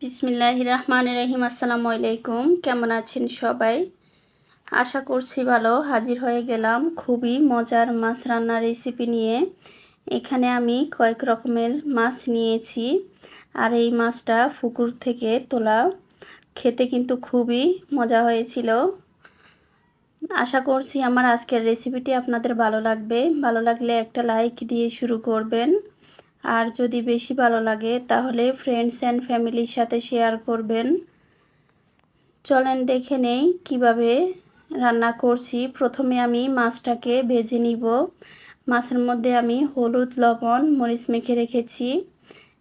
বিসমিল্লাহির রহমানির রহিম। আসসালামু আলাইকুম। কেমন আছেন সবাই? আশা করছি ভালো। হাজির হয়ে গেলাম খুবই মজার মাছ রান্নার রেসিপি নিয়ে। এখানে আমি কয়েক রকমের মাছ নিয়েছি, আর এই মাছটা পুকুর থেকে তোলা। খেতে কিন্তু খুবই মজা হয়েছিল। আশা করছি আমার আজকের রেসিপিটি আপনাদের ভালো লাগবে। ভালো লাগলে একটা লাইক দিয়ে শুরু করবেন, আর যদি বেশি ভালো লাগে তাহলে ফ্রেন্ডস অ্যান্ড ফ্যামিলির সাথে শেয়ার করবেন। চলেন দেখে নেই কিভাবে রান্না করছি। প্রথমে আমি মাছটাকে ভেজে নিব। মাছের মধ্যে আমি হলুদ, লবণ, মরিচ মেখে রেখেছি।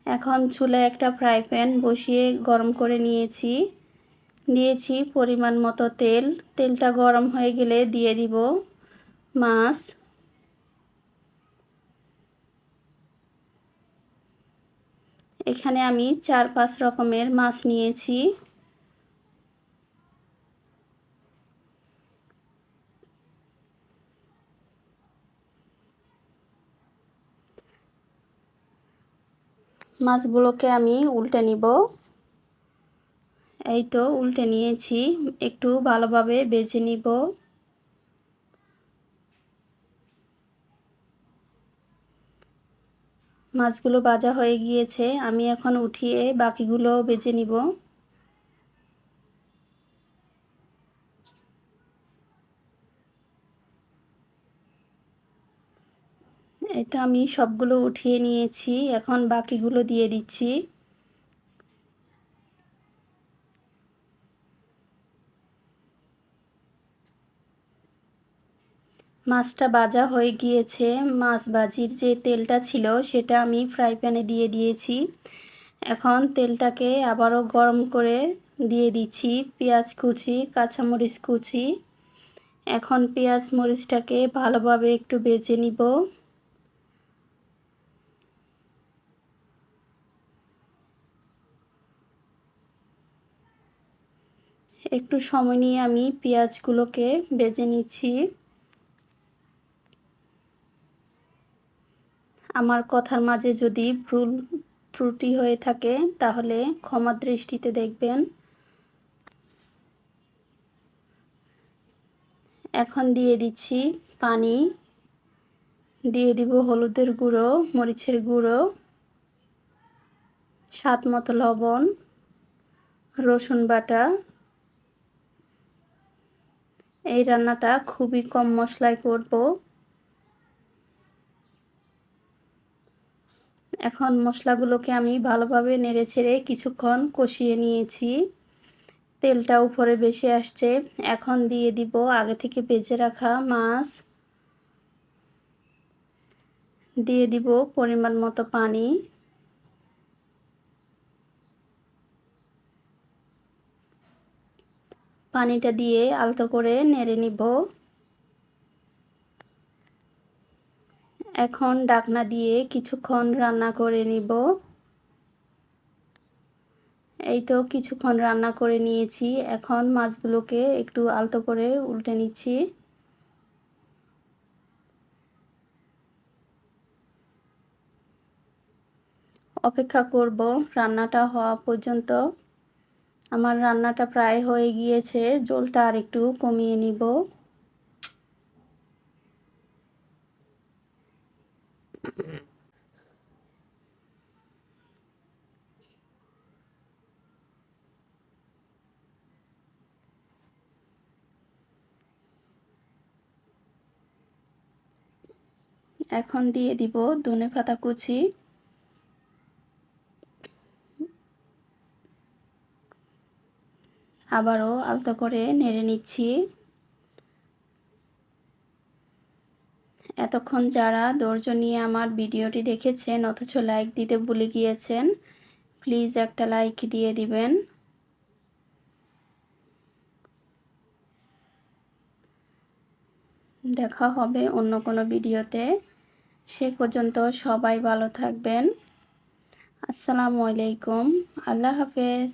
এখন চুলায় একটা ফ্রাই প্যান বসিয়ে গরম করে দিয়েছি পরিমাণ মতো তেল। তেলটা গরম হয়ে গেলে দিয়ে দিব মাছ। এখানে আমি 4-5 রকমের মাছ নিয়েছি। মাছগুলোকে আমি উল্টে নিব। এই তো উল্টে নিয়েছি, একটু ভালোভাবে ভেজে নিব। মাছগুলো ভাজা হয়ে গিয়েছে, আমি এখন উঠিয়ে বাকিগুলো ভেজে নিব। এই তো আমি সবগুলো উঠিয়ে নিয়েছি, এখন বাকিগুলো দিয়ে দিচ্ছি। মাছটা ভাজা হয়ে গিয়েছে। মাছ ভাজির যে তেলটা ছিল সেটা আমি ফ্রাই প্যানে দিয়ে দিয়েছি। এখন তেলটাকে আবারও গরম করে দিয়ে দিচ্ছি পেঁয়াজ কুচি, কাঁচামরিচ কুচি। এখন পেঁয়াজ মরিচটাকে ভালোভাবে একটু ভেজে নিব। একটু সময় নিয়ে আমি পেঁয়াজগুলোকে ভেজে নিচ্ছি। আমার কথার মাঝে যদি ভুল ত্রুটি হয়ে থাকে তাহলে ক্ষমা দৃষ্টিতে দেখবেন। এখন দিয়ে দিচ্ছি পানি, দিয়ে দিব হলুদের গুঁড়ো, মরিচের গুঁড়ো, স্বাদ মতো লবণ, রসুন বাটা। এই রান্নাটা খুবই কম মশলায় করব। এখন মশলাগুলোকে আমি ভালোভাবে নেড়েচেড়ে কিছুক্ষণ কষিয়ে নিয়েছি। তেলটা উপরে ভেসে আসছে। এখন দিয়ে দিব আগে থেকে ভেজে রাখা মাছ, দিয়ে দিব পরিমাণ মতো পানি। পানিটা দিয়ে আলতো করে নেড়ে নিব। এখন ঢাকনা দিয়ে কিছুক্ষণ রান্না করে নিব। এই তো কিছুক্ষণ রান্না করে নিয়েছি। এখন মাছগুলোকে একটু আলতো করে উল্টে নিচ্ছি। অপেক্ষা করব রান্নাটা হওয়া পর্যন্ত। আমার রান্নাটা প্রায় হয়ে গিয়েছে, ঝোলটা আর একটু কমিয়ে নিব। এখন দিয়ে দিব ধনেপাতা কুচি। আবারও আলতো করে নেড়ে নিচ্ছি। এতক্ষণ যারা ধৈর্য নিয়ে আমার ভিডিওটি দেখেছেন অথচ লাইক দিতে ভুলে গিয়েছেন, প্লিজ একটা লাইক দিয়ে দিবেন। দেখা হবে অন্য কোনো ভিডিওতে। সে পর্যন্ত সবাই ভালো থাকবেন। আসসালামু আলাইকুম। আল্লাহ হাফেজ।